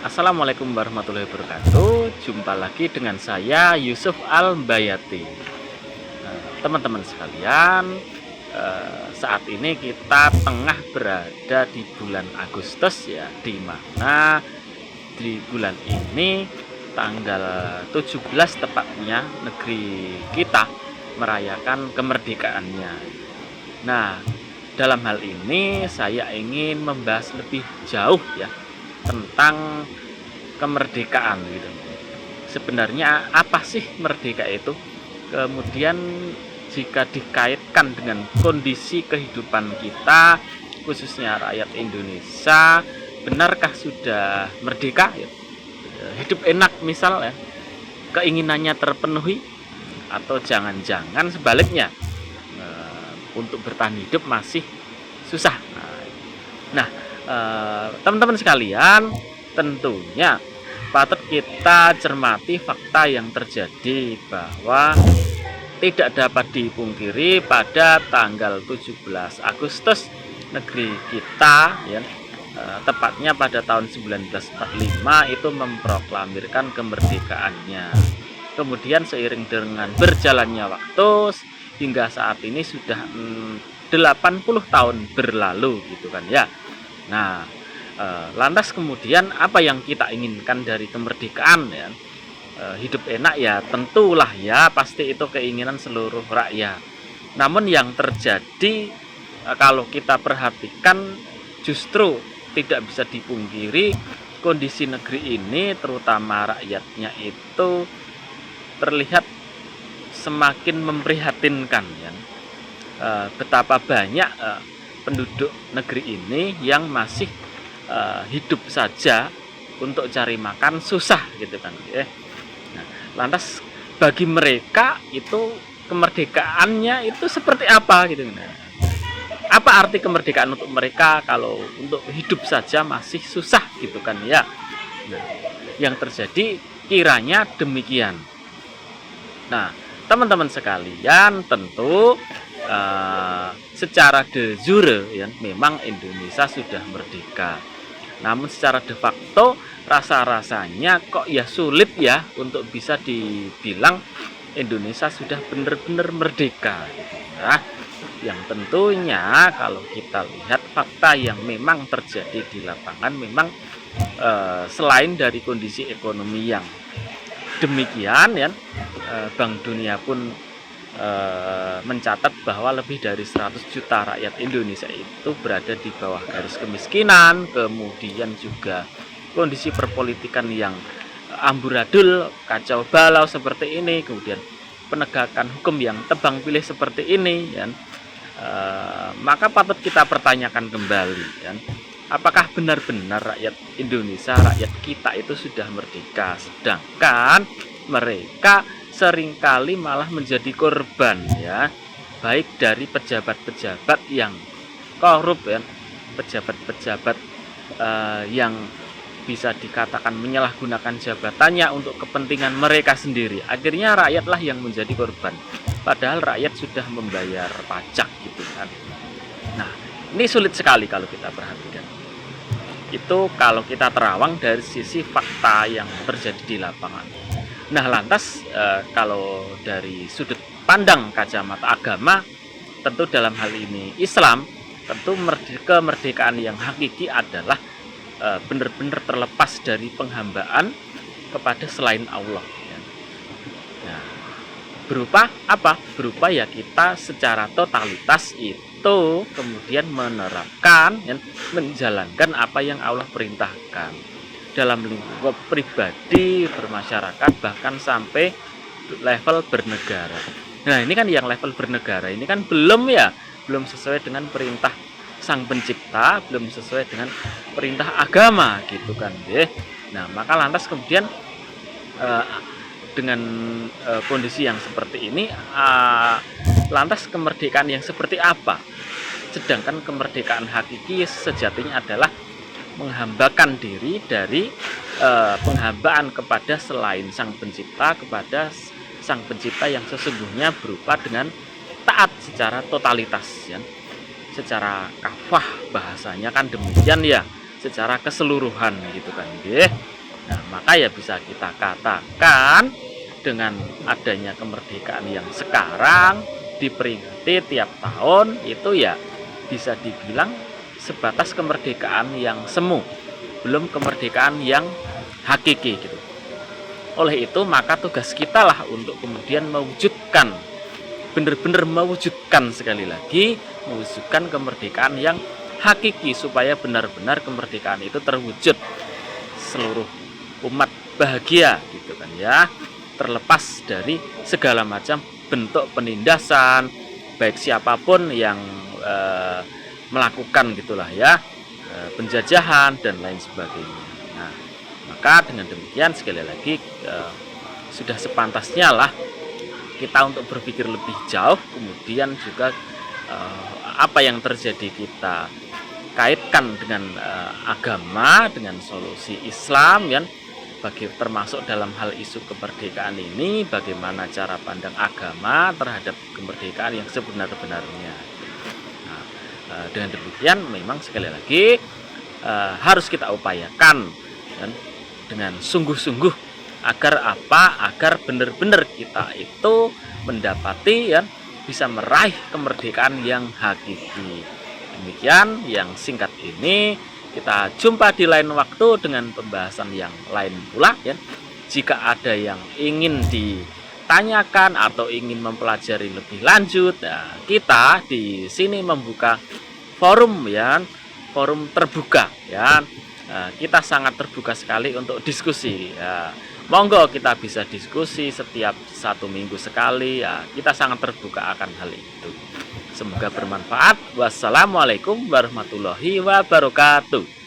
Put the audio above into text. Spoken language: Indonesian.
Assalamualaikum warahmatullahi wabarakatuh. Jumpa lagi dengan saya Yusuf Al-Bayati. Teman-teman sekalian, saat ini kita tengah berada di bulan Agustus ya, di mana di bulan ini tanggal 17 tepatnya negeri kita merayakan kemerdekaannya. Nah, dalam hal ini saya ingin membahas lebih jauh ya tentang kemerdekaan gitu. Sebenarnya apa sih merdeka itu? Kemudian jika dikaitkan dengan kondisi kehidupan kita, khususnya rakyat Indonesia, benarkah sudah merdeka? Ya? Hidup enak misal ya, keinginannya terpenuhi, atau jangan-jangan sebaliknya, untuk bertahan hidup masih susah. Nah, teman-teman sekalian, tentunya patut kita cermati fakta yang terjadi bahwa tidak dapat dipungkiri pada tanggal 17 Agustus negeri kita ya, tepatnya pada tahun 1945 itu memproklamirkan kemerdekaannya. Kemudian seiring dengan berjalannya waktu hingga saat ini sudah 80 tahun berlalu gitu kan ya. Nah, lantas kemudian apa yang kita inginkan dari kemerdekaan ya? Hidup enak ya, tentulah ya, pasti itu keinginan seluruh rakyat. Namun yang terjadi, kalau kita perhatikan, justru tidak bisa dipungkiri kondisi negeri ini, terutama rakyatnya itu terlihat semakin memprihatinkan ya. Betapa banyak penduduk negeri ini yang masih hidup saja untuk cari makan susah gitu kan. Nah, lantas bagi mereka itu kemerdekaannya itu seperti apa gitu. Nah, apa arti kemerdekaan untuk mereka kalau untuk hidup saja masih susah gitu kan ya. Nah, yang terjadi kiranya demikian. Nah, teman-teman sekalian, tentu secara de jure ya, memang Indonesia sudah merdeka. Namun secara de facto rasa-rasanya kok ya sulit ya untuk bisa dibilang Indonesia sudah benar-benar merdeka gitu ya. Yang tentunya kalau kita lihat fakta yang memang terjadi di lapangan, memang selain dari kondisi ekonomi yang demikian ya, Bank Dunia pun mencatat bahwa lebih dari 100 juta rakyat Indonesia itu berada di bawah garis kemiskinan, kemudian juga kondisi perpolitikan yang amburadul, kacau balau seperti ini, kemudian penegakan hukum yang tebang pilih seperti ini ya. Maka patut kita pertanyakan kembali ya, apakah benar-benar rakyat Indonesia, rakyat kita itu sudah merdeka, sedangkan mereka seringkali malah menjadi korban ya, baik dari pejabat-pejabat yang korup ya, pejabat-pejabat yang bisa dikatakan menyalahgunakan jabatannya untuk kepentingan mereka sendiri. Akhirnya rakyatlah yang menjadi korban, padahal rakyat sudah membayar pajak gitu kan. Nah, ini sulit sekali kalau kita perhatikan. Itu kalau kita terawang dari sisi fakta yang terjadi di lapangan. Nah, lantas kalau dari sudut pandang kacamata agama, tentu dalam hal ini Islam, tentu kemerdekaan yang hakiki adalah benar-benar terlepas dari penghambaan kepada selain Allah ya. Nah, berupa apa? Berupa ya kita secara totalitas itu kemudian menerapkan ya, menjalankan apa yang Allah perintahkan dalam lingkup pribadi, bermasyarakat, bahkan sampai level bernegara. Nah, ini kan yang level bernegara ini kan belum sesuai dengan perintah Sang Pencipta, belum sesuai dengan perintah agama gitu kan ya. Nah, maka lantas kemudian dengan kondisi yang seperti ini, lantas kemerdekaan yang seperti apa? Sedangkan kemerdekaan hakiki sejatinya adalah menghambakan diri dari penghambaan kepada selain Sang Pencipta, kepada Sang Pencipta yang sesungguhnya berupa dengan taat secara totalitas ya. Secara kafah bahasanya kan demikian ya, secara keseluruhan gitu kan. Nah, maka ya bisa kita katakan dengan adanya kemerdekaan yang sekarang diperingati tiap tahun itu ya bisa dibilang sebatas kemerdekaan yang semu, belum kemerdekaan yang hakiki gitu. Oleh itu maka tugas kita lah untuk kemudian mewujudkan, benar-benar mewujudkan, sekali lagi mewujudkan kemerdekaan yang hakiki supaya benar-benar kemerdekaan itu terwujud, seluruh umat bahagia gitu kan ya, terlepas dari segala macam bentuk penindasan baik siapapun yang melakukan gitulah ya, penjajahan dan lain sebagainya. Nah, maka dengan demikian sekali lagi sudah sepantasnya lah kita untuk berpikir lebih jauh, kemudian juga apa yang terjadi kita kaitkan dengan agama, dengan solusi Islam ya, termasuk dalam hal isu kemerdekaan ini, bagaimana cara pandang agama terhadap kemerdekaan yang sebenar-benarnya. Nah, dengan demikian memang sekali lagi harus kita upayakan kan, dengan sungguh-sungguh agar apa? Agar benar-benar kita itu mendapati ya, bisa meraih kemerdekaan yang hakiki. Demikian yang singkat ini. Kita jumpa di lain waktu dengan pembahasan yang lain pula ya. Jika ada yang ingin ditanyakan atau ingin mempelajari lebih lanjut, ya, kita di sini membuka forum ya, forum terbuka ya. Kita sangat terbuka sekali untuk diskusi ya. Monggo kita bisa diskusi setiap 1 minggu sekali ya. Kita sangat terbuka akan hal itu. Semoga bermanfaat. Wassalamualaikum warahmatullahi wabarakatuh.